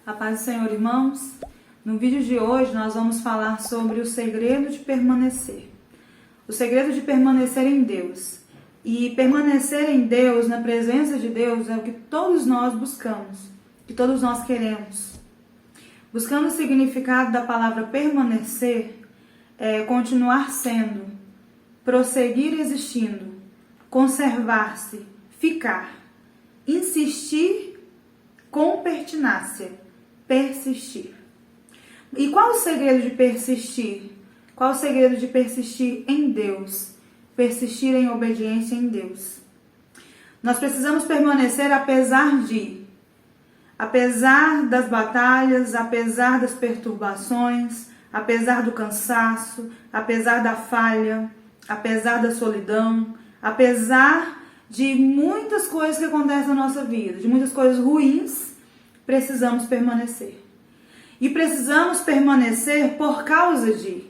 A paz do Senhor, irmãos. No vídeo de hoje nós vamos falar sobre o segredo de permanecer. O segredo de permanecer em Deus. E permanecer em Deus, na presença de Deus, é o que todos nós buscamos, que todos nós queremos. Buscando o significado da palavra permanecer, é continuar sendo, prosseguir existindo, conservar-se, ficar, insistir com pertinácia, persistir. E qual o segredo de persistir? Qual o segredo de persistir em Deus? Persistir em obediência em Deus. Nós precisamos permanecer apesar das batalhas, apesar das perturbações, apesar do cansaço, apesar da falha, apesar da solidão, apesar de muitas coisas que acontecem na nossa vida, de muitas coisas ruins, precisamos permanecer. E precisamos permanecer por causa de.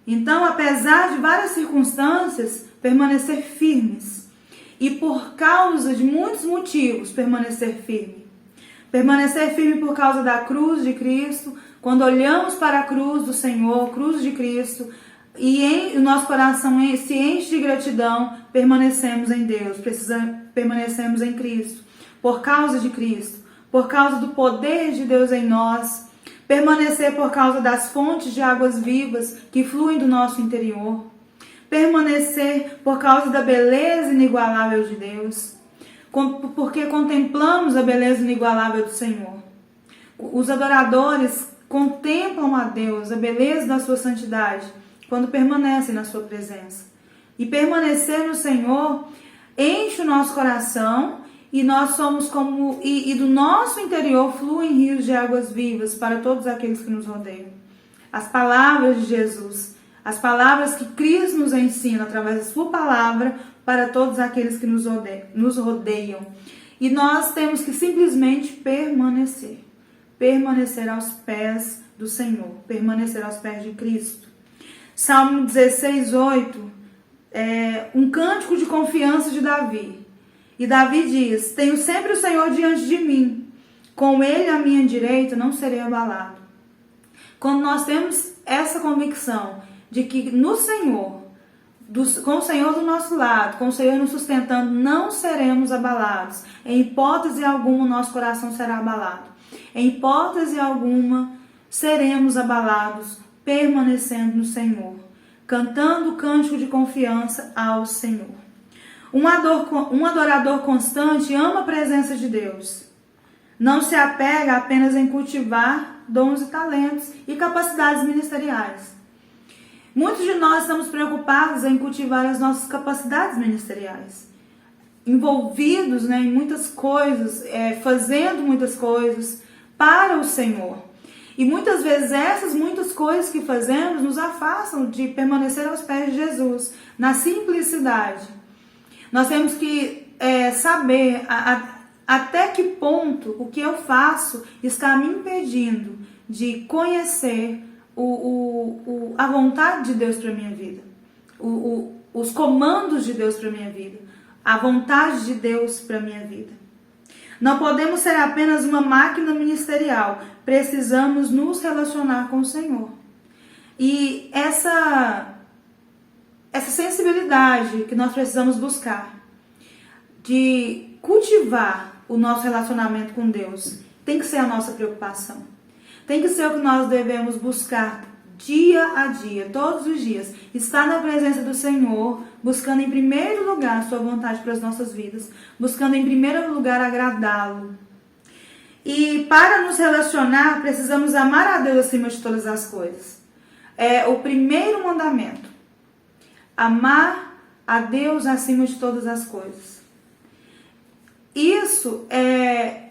Então, apesar de várias circunstâncias, permanecer firmes. E por causa de muitos motivos, permanecer firme. Permanecer firme por causa da cruz de Cristo. Quando olhamos para a cruz do Senhor, cruz de Cristo, e o nosso coração se enche de gratidão, permanecemos em Deus, permanecemos em Cristo. Por causa de Cristo. Por causa do poder de Deus em nós, permanecer por causa das fontes de águas vivas que fluem do nosso interior, permanecer por causa da beleza inigualável de Deus, porque contemplamos a beleza inigualável do Senhor. Os adoradores contemplam a Deus, a beleza da sua santidade, quando permanecem na sua presença. E permanecer no Senhor enche o nosso coração. E nós somos e do nosso interior fluem rios de águas vivas para todos aqueles que nos rodeiam. As palavras de Jesus, as palavras que Cristo nos ensina através da sua palavra para todos aqueles que nos rodeiam. E nós temos que simplesmente permanecer aos pés do Senhor, permanecer aos pés de Cristo. Salmo 16:8 é um cântico de confiança de Davi. E Davi diz: tenho sempre o Senhor diante de mim, com Ele à minha direita não serei abalado. Quando nós temos essa convicção de que no Senhor, com o Senhor do nosso lado, com o Senhor nos sustentando, não seremos abalados. Em hipótese alguma o nosso coração será abalado. Em hipótese alguma seremos abalados, permanecendo no Senhor, cantando o cântico de confiança ao Senhor. Um adorador constante ama a presença de Deus. Não se apega apenas em cultivar dons e talentos e capacidades ministeriais. Muitos de nós estamos preocupados em cultivar as nossas capacidades ministeriais. Envolvidos em muitas coisas, fazendo muitas coisas para o Senhor. E muitas vezes essas muitas coisas que fazemos nos afastam de permanecer aos pés de Jesus, na simplicidade. Nós temos que saber até que ponto o que eu faço está me impedindo de conhecer a vontade de Deus para a minha vida, os comandos de Deus para a minha vida, a vontade de Deus para a minha vida. Não podemos ser apenas uma máquina ministerial, precisamos nos relacionar com o Senhor. E essa sensibilidade que nós precisamos buscar de cultivar o nosso relacionamento com Deus tem que ser a nossa preocupação. Tem que ser o que nós devemos buscar dia a dia, todos os dias. Estar na presença do Senhor, buscando em primeiro lugar a sua vontade para as nossas vidas, buscando em primeiro lugar agradá-lo. E para nos relacionar, precisamos amar a Deus acima de todas as coisas. É o primeiro mandamento. Amar a Deus acima de todas as coisas. Isso é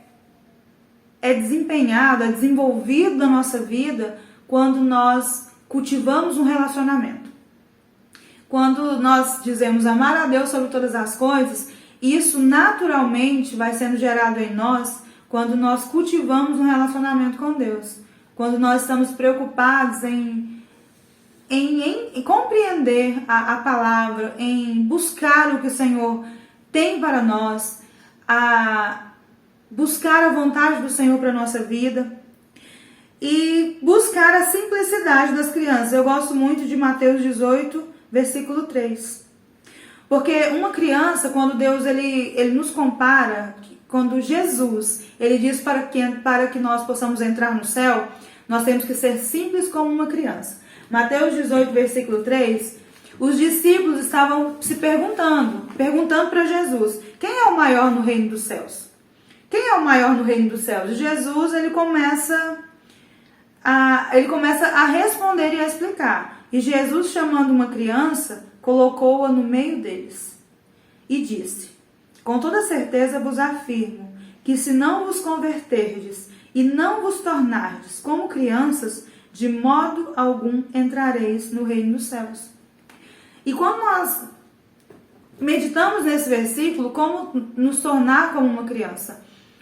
desenvolvido na nossa vida quando nós cultivamos um relacionamento. Quando nós dizemos amar a Deus sobre todas as coisas, isso naturalmente vai sendo gerado em nós quando nós cultivamos um relacionamento com Deus. Quando nós estamos preocupados em compreender a palavra, em buscar o que o Senhor tem para nós, a buscar a vontade do Senhor para a nossa vida. e buscar a simplicidade das crianças. Eu gosto muito de Mateus 18, versículo 3. Porque uma criança, quando Deus ele nos compara, quando Jesus ele diz para que nós possamos entrar no céu, nós temos que ser simples como uma criança. Mateus 18, versículo 3, os discípulos estavam se perguntando para Jesus, quem é o maior no reino dos céus? Quem é o maior no reino dos céus? E Jesus ele começa a responder e a explicar. E Jesus, chamando uma criança, colocou-a no meio deles e disse: com toda certeza vos afirmo que se não vos converterdes e não vos tornardes como crianças, de modo algum entrareis no reino dos céus. E quando nós meditamos nesse versículo, como nos tornar como uma criança,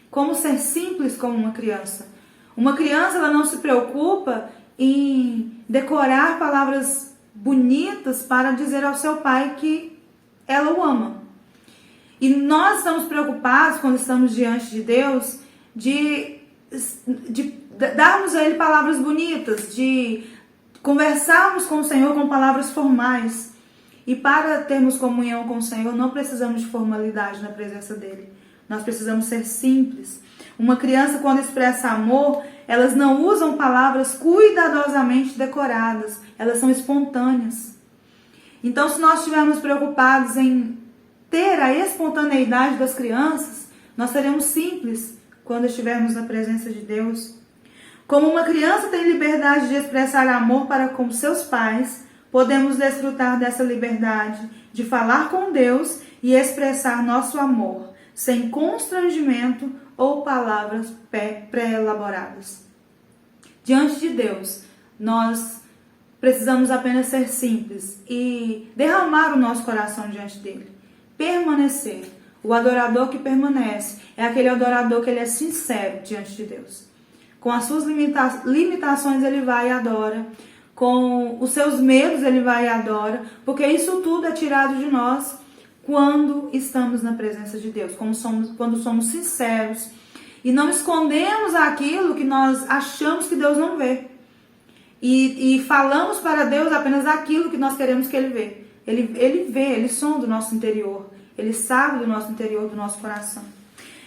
como ser simples como uma criança. Uma criança ela não se preocupa em decorar palavras bonitas para dizer ao seu pai que ela o ama. E nós estamos preocupados quando estamos diante de Deus de darmos a Ele palavras bonitas, de conversarmos com o Senhor com palavras formais. E para termos comunhão com o Senhor, não precisamos de formalidade na presença dEle. Nós precisamos ser simples. Uma criança, quando expressa amor, elas não usam palavras cuidadosamente decoradas. Elas são espontâneas. Então, se nós estivermos preocupados em ter a espontaneidade das crianças, nós seremos simples quando estivermos na presença de Deus. Como uma criança tem liberdade de expressar amor para com seus pais, podemos desfrutar dessa liberdade de falar com Deus e expressar nosso amor, sem constrangimento ou palavras pré-elaboradas. Diante de Deus, nós precisamos apenas ser simples e derramar o nosso coração diante dele. Permanecer. O adorador que permanece é aquele adorador que ele é sincero diante de Deus. Com as suas limitações ele vai e adora. Com os seus medos ele vai e adora. Porque isso tudo é tirado de nós quando estamos na presença de Deus. Quando somos sinceros. E não escondemos aquilo que nós achamos que Deus não vê. E falamos para Deus apenas aquilo que nós queremos que Ele vê. Ele vê, Ele sonda o nosso interior. Ele sabe do nosso interior, do nosso coração.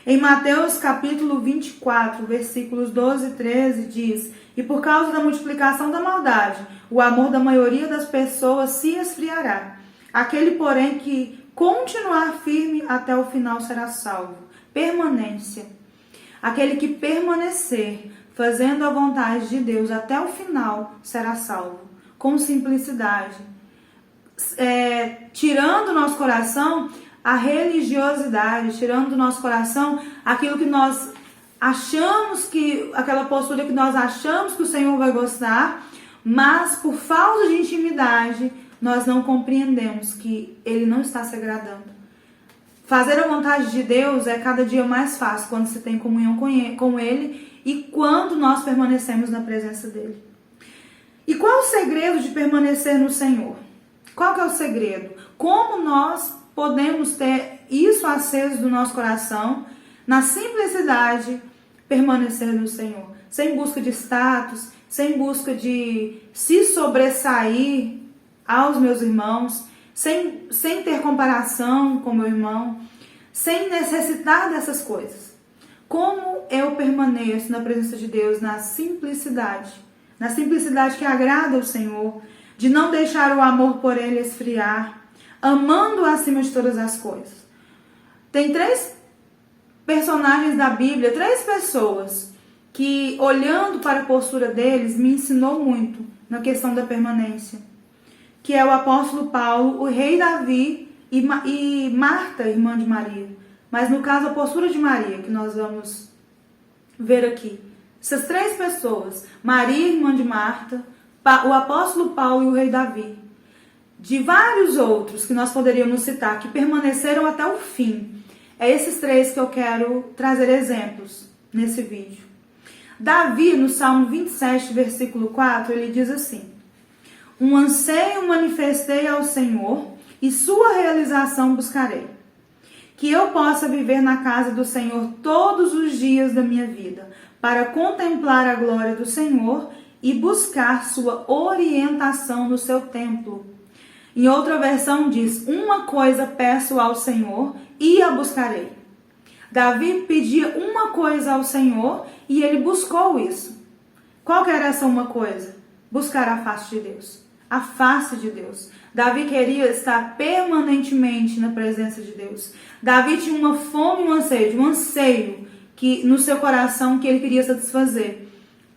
Em Mateus capítulo 24, versículos 12 e 13, diz: e por causa da multiplicação da maldade, o amor da maioria das pessoas se esfriará. Aquele, porém, que continuar firme até o final será salvo. Permanência. Aquele que permanecer, fazendo a vontade de Deus até o final, será salvo. Com simplicidade. Tirando do nosso coração a religiosidade, tirando do nosso coração aquilo que nós achamos aquela postura que nós achamos que o Senhor vai gostar, mas por falta de intimidade, nós não compreendemos que Ele não está se agradando. Fazer a vontade de Deus é cada dia mais fácil quando se tem comunhão com Ele e quando nós permanecemos na presença dEle. E qual é o segredo de permanecer no Senhor? Qual que é o segredo? Como nós podemos ter isso aceso do nosso coração, na simplicidade, permanecer no Senhor? Sem busca de status, sem busca de se sobressair aos meus irmãos, sem ter comparação com meu irmão, sem necessitar dessas coisas. Como eu permaneço na presença de Deus na simplicidade que agrada ao Senhor, de não deixar o amor por Ele esfriar, amando acima de todas as coisas. Tem 3 personagens da Bíblia, 3 pessoas que, olhando para a postura deles, me ensinou muito na questão da permanência. Que é o apóstolo Paulo, o rei Davi e Marta, irmã de Maria. Mas no caso, a postura de Maria, que nós vamos ver aqui. Essas 3 pessoas, Maria, irmã de Marta, o apóstolo Paulo e o rei Davi. De vários outros que nós poderíamos citar, que permaneceram até o fim. É esses 3 que eu quero trazer exemplos nesse vídeo. Davi, no Salmo 27, versículo 4, ele diz assim: um anseio manifestei ao Senhor e sua realização buscarei. Que eu possa viver na casa do Senhor todos os dias da minha vida, para contemplar a glória do Senhor e buscar sua orientação no seu templo. Em outra versão diz: uma coisa peço ao Senhor e a buscarei. Davi pedia uma coisa ao Senhor e ele buscou isso. Qual que era essa uma coisa? Buscar a face de Deus. A face de Deus. Davi queria estar permanentemente na presença de Deus. Davi tinha uma fome e um anseio que, no seu coração que ele queria satisfazer.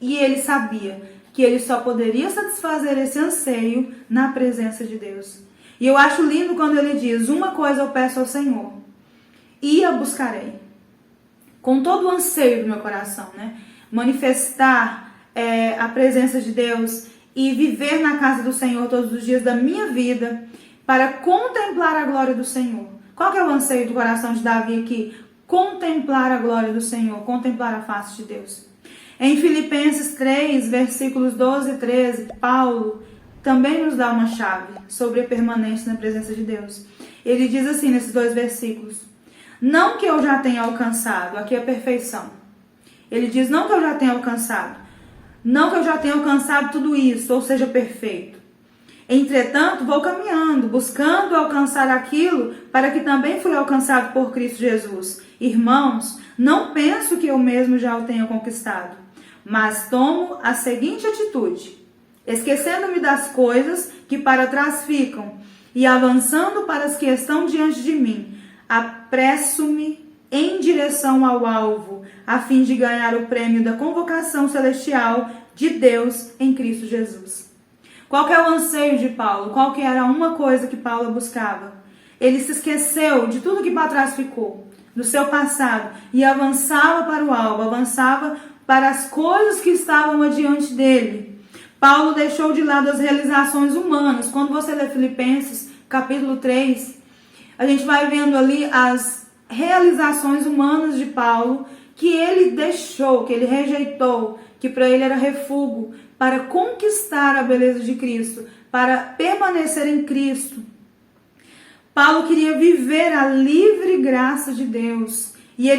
E ele sabia que ele só poderia satisfazer esse anseio na presença de Deus. E eu acho lindo quando ele diz: uma coisa eu peço ao Senhor e a buscarei. Com todo o anseio do meu coração, né? Manifestar a presença de Deus e viver na casa do Senhor todos os dias da minha vida para contemplar a glória do Senhor. Qual que é o anseio do coração de Davi aqui? Contemplar a glória do Senhor, contemplar a face de Deus. Em Filipenses 3, versículos 12 e 13, Paulo também nos dá uma chave sobre a permanência na presença de Deus. Ele diz assim nesses 2 versículos: não que eu já tenha alcançado, aqui é a perfeição. Ele diz: não que eu já tenha alcançado, não que eu já tenha alcançado tudo isso, ou seja, perfeito. Entretanto, vou caminhando, buscando alcançar aquilo para que também fui alcançado por Cristo Jesus. Irmãos, não penso que eu mesmo já o tenha conquistado, mas tomo a seguinte atitude: esquecendo-me das coisas que para trás ficam e avançando para as que estão diante de mim, apresso-me em direção ao alvo, a fim de ganhar o prêmio da convocação celestial de Deus em Cristo Jesus. Qual que é o anseio de Paulo? Qual que era uma coisa que Paulo buscava? Ele se esqueceu de tudo que para trás ficou, do seu passado, e avançava para o alvo, avançava para as coisas que estavam adiante dele. Paulo deixou de lado as realizações humanas. Quando você lê Filipenses, capítulo 3, a gente vai vendo ali as realizações humanas de Paulo, que ele deixou, que ele rejeitou, que para ele era refúgio, para conquistar a beleza de Cristo, para permanecer em Cristo. Paulo queria viver a livre graça de Deus. E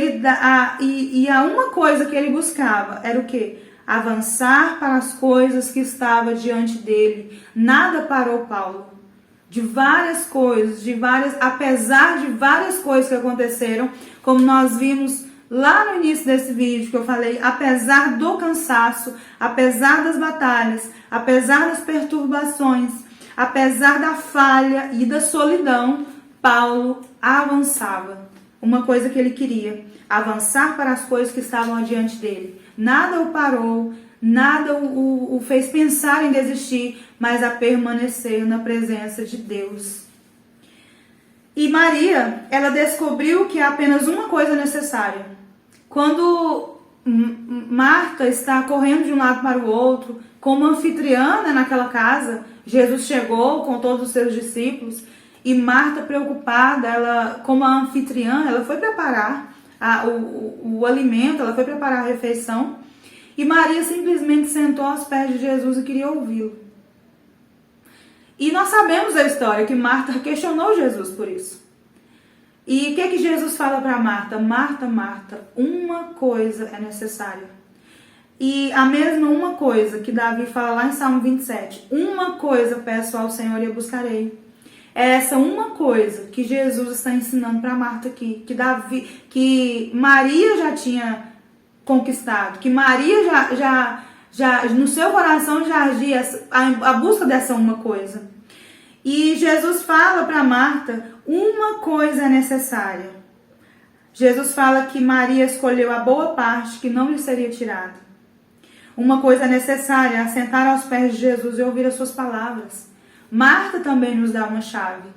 a uma coisa que ele buscava era o quê? Avançar para as coisas que estavam diante dele. Nada parou Paulo. De várias coisas, apesar de várias coisas que aconteceram, como nós vimos lá no início desse vídeo que eu falei, apesar do cansaço, apesar das batalhas, apesar das perturbações, apesar da falha e da solidão, Paulo avançava. Uma coisa que ele queria, avançar para as coisas que estavam adiante dele. Nada o parou, nada o fez pensar em desistir, mas a permanecer na presença de Deus. E Maria, ela descobriu que há apenas uma coisa necessária. Quando Marta está correndo de um lado para o outro, como anfitriã naquela casa, Jesus chegou com todos os seus discípulos, e Marta, preocupada, ela, como a anfitriã, ela foi preparar o alimento, ela foi preparar a refeição, e Maria simplesmente sentou aos pés de Jesus e queria ouvi-lo. E nós sabemos a história, que Marta questionou Jesus por isso. E o que Jesus fala para Marta? Marta, Marta, uma coisa é necessária. E a mesma uma coisa que Davi fala lá em Salmo 27. Uma coisa peço ao Senhor e eu buscarei. É essa uma coisa que Jesus está ensinando para Marta aqui. Que Maria já tinha conquistado. Que Maria já no seu coração já agia a busca dessa uma coisa. E Jesus fala para Marta, uma coisa é necessária. Jesus fala que Maria escolheu a boa parte que não lhe seria tirada. Uma coisa é necessária, assentar aos pés de Jesus e ouvir as suas palavras. Marta também nos dá uma chave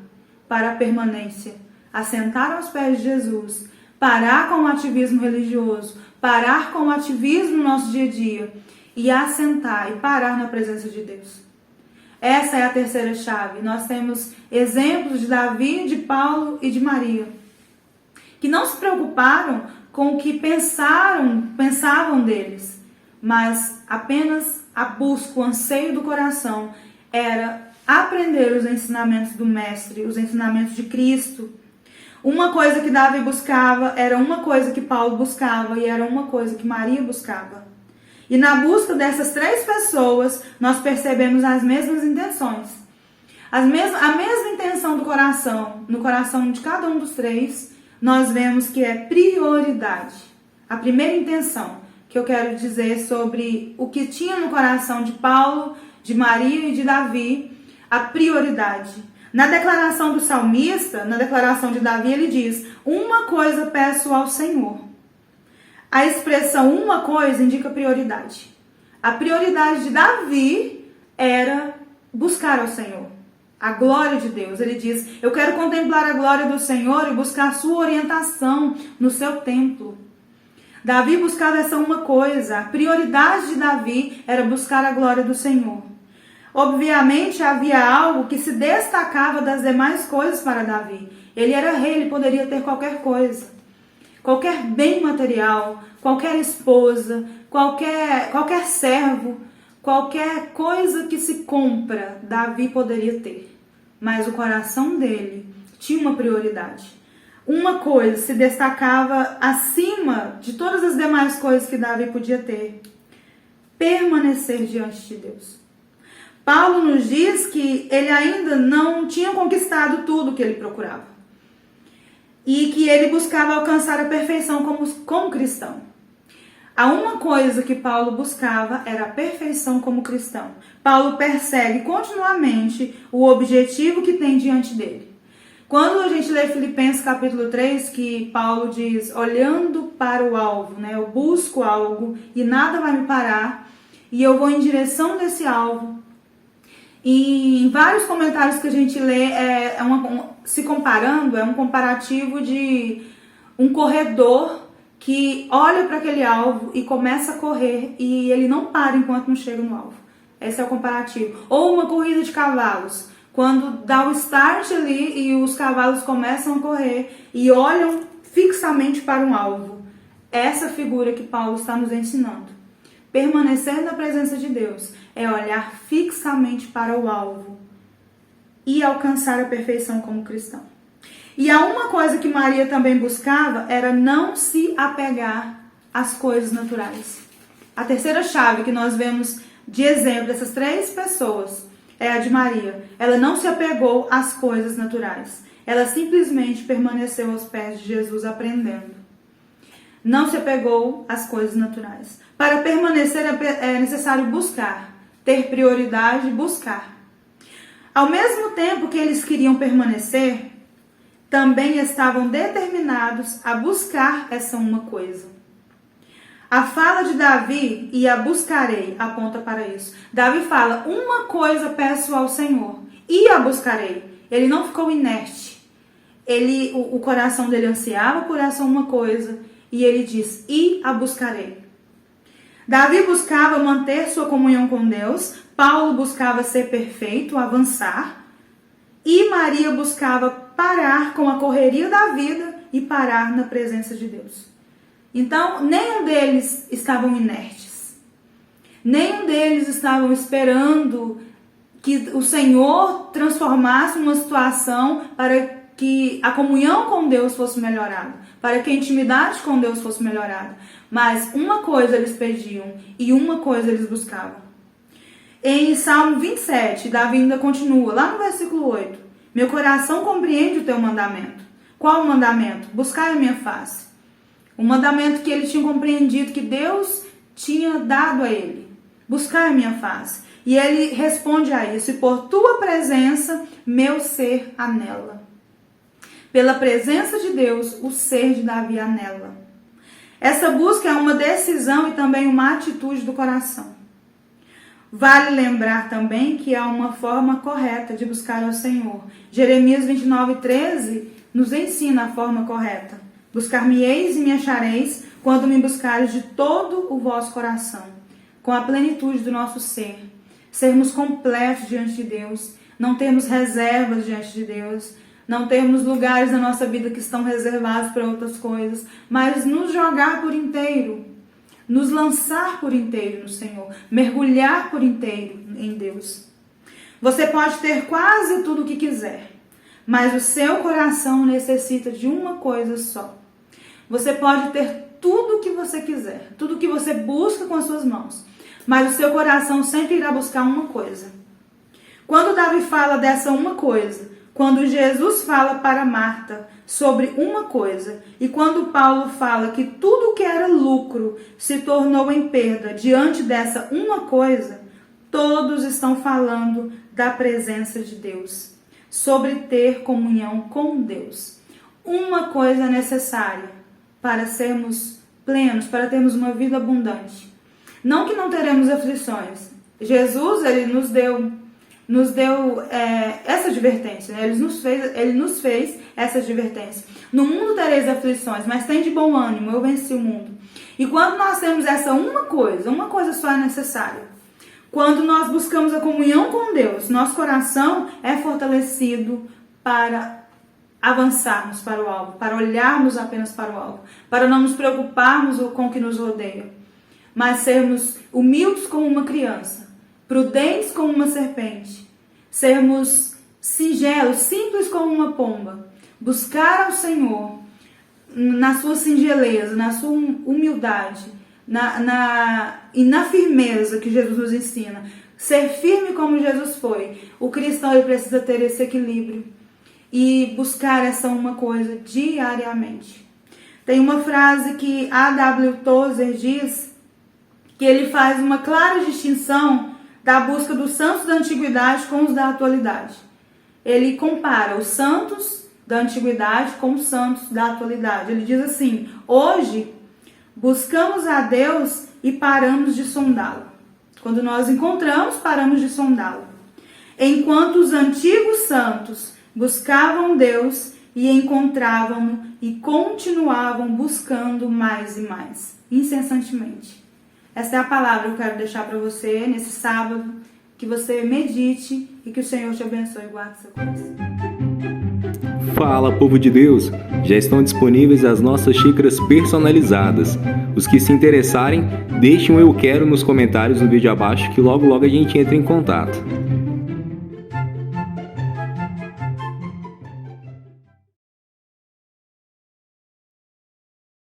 para a permanência. Assentar aos pés de Jesus, parar com o ativismo religioso, parar com o ativismo no nosso dia a dia e assentar e parar na presença de Deus. Essa é a terceira chave. Nós temos exemplos de Davi, de Paulo e de Maria, que não se preocuparam com o que pensavam deles, mas apenas a busca, o anseio do coração era aprender os ensinamentos do Mestre, os ensinamentos de Cristo. Uma coisa que Davi buscava era uma coisa que Paulo buscava e era uma coisa que Maria buscava. E na busca dessas três pessoas, nós percebemos as mesmas intenções. A mesma intenção do coração, no coração de cada um dos três, nós vemos que é prioridade. A primeira intenção que eu quero dizer sobre o que tinha no coração de Paulo, de Maria e de Davi, a prioridade. Na declaração do salmista, na declaração de Davi, ele diz: uma coisa peço ao Senhor. A expressão uma coisa indica prioridade. A prioridade de Davi era buscar ao Senhor, a glória de Deus. Ele diz: eu quero contemplar a glória do Senhor e buscar a sua orientação no seu templo. Davi buscava essa uma coisa. A prioridade de Davi era buscar a glória do Senhor. Obviamente havia algo que se destacava das demais coisas para Davi. Ele era rei, ele poderia ter qualquer coisa. Qualquer bem material, qualquer esposa, qualquer servo, qualquer coisa que se compra, Davi poderia ter. Mas o coração dele tinha uma prioridade. Uma coisa se destacava acima de todas as demais coisas que Davi podia ter: permanecer diante de Deus. Paulo nos diz que ele ainda não tinha conquistado tudo que ele procurava. E que ele buscava alcançar a perfeição como cristão. A uma coisa que Paulo buscava era a perfeição como cristão. Paulo persegue continuamente o objetivo que tem diante dele. Quando a gente lê Filipenses capítulo 3, que Paulo diz: olhando para o alvo, né? Eu busco algo e nada vai me parar, e eu vou em direção desse alvo. E em vários comentários que a gente lê, se comparando, é um comparativo de um corredor que olha para aquele alvo e começa a correr e ele não para enquanto não chega no alvo. Esse é o comparativo. Ou uma corrida de cavalos, quando dá o start ali e os cavalos começam a correr e olham fixamente para um alvo. Essa figura que Paulo está nos ensinando. Permanecer na presença de Deus é olhar fixamente para o alvo e alcançar a perfeição como cristão. E há uma coisa que Maria também buscava, era não se apegar às coisas naturais. A terceira chave que nós vemos de exemplo dessas três pessoas é a de Maria. Ela não se apegou às coisas naturais. Ela simplesmente permaneceu aos pés de Jesus aprendendo. Não se apegou às coisas naturais. Para permanecer é necessário buscar, ter prioridade, buscar. Ao mesmo tempo que eles queriam permanecer, também estavam determinados a buscar essa uma coisa. A fala de Davi, e a buscarei, aponta para isso. Davi fala: uma coisa peço ao Senhor, e a buscarei. Ele não ficou inerte. O coração dele ansiava por essa uma coisa, e ele diz: e a buscarei. Davi buscava manter sua comunhão com Deus, Paulo buscava ser perfeito, avançar, e Maria buscava parar com a correria da vida e parar na presença de Deus. Então, nenhum deles estavam inertes. Nenhum deles estavam esperando que o Senhor transformasse uma situação para que a comunhão com Deus fosse melhorada, para que a intimidade com Deus fosse melhorada. Mas uma coisa eles pediam e uma coisa eles buscavam. Em Salmo 27, Davi ainda continua, lá no versículo 8. Meu coração compreende o teu mandamento. Qual o mandamento? Buscar a minha face. O mandamento que ele tinha compreendido, que Deus tinha dado a ele. Buscar a minha face. E ele responde a isso: e por tua presença, meu ser anela. Pela presença de Deus, o ser de Davi anela. Essa busca é uma decisão e também uma atitude do coração. Vale lembrar também que há uma forma correta de buscar ao Senhor. Jeremias 29:13 nos ensina a forma correta. Buscar-me-eis e me achareis quando me buscares de todo o vosso coração, com a plenitude do nosso ser. Sermos completos diante de Deus, não termos reservas diante de Deus, não termos lugares na nossa vida que estão reservados para outras coisas, mas nos jogar por inteiro, nos lançar por inteiro no Senhor, mergulhar por inteiro em Deus. Você pode ter quase tudo o que quiser, mas o seu coração necessita de uma coisa só. Você pode ter tudo o que você quiser, tudo o que você busca com as suas mãos, mas o seu coração sempre irá buscar uma coisa. Quando Davi fala dessa uma coisa, quando Jesus fala para Marta sobre uma coisa, e quando Paulo fala que tudo que era lucro se tornou em perda diante dessa uma coisa, todos estão falando da presença de Deus, sobre ter comunhão com Deus. Uma coisa necessária para sermos plenos, para termos uma vida abundante. Não que não teremos aflições. Jesus, ele nos deu essa advertência, né? Ele nos fez essa advertência. No mundo tereis aflições, mas tem de bom ânimo, eu venci o mundo. E quando nós temos essa uma coisa só é necessária. Quando nós buscamos a comunhão com Deus, nosso coração é fortalecido para avançarmos para o alvo, para olharmos apenas para o alvo, para não nos preocuparmos com o que nos rodeia, mas sermos humildes como uma criança, prudentes como uma serpente, sermos singelos, simples como uma pomba, buscar ao Senhor na sua singeleza, na sua humildade, e na firmeza que Jesus nos ensina, ser firme como Jesus foi. O cristão, ele precisa ter esse equilíbrio e buscar essa uma coisa diariamente. Tem uma frase que A.W. Tozer diz, que ele faz uma clara distinção da busca dos santos da antiguidade com os da atualidade. Ele compara os santos da antiguidade com os santos da atualidade. Ele diz assim: hoje buscamos a Deus e paramos de sondá-lo. Quando nós encontramos, paramos de sondá-lo. Enquanto os antigos santos buscavam Deus e encontravam-no e continuavam buscando mais e mais, incessantemente. Essa é a palavra que eu quero deixar para você nesse sábado, que você medite e que o Senhor te abençoe e guarde seu coração. Fala, povo de Deus! Já estão disponíveis as nossas xícaras personalizadas. Os que se interessarem, deixem um eu quero nos comentários do vídeo abaixo que logo a gente entra em contato.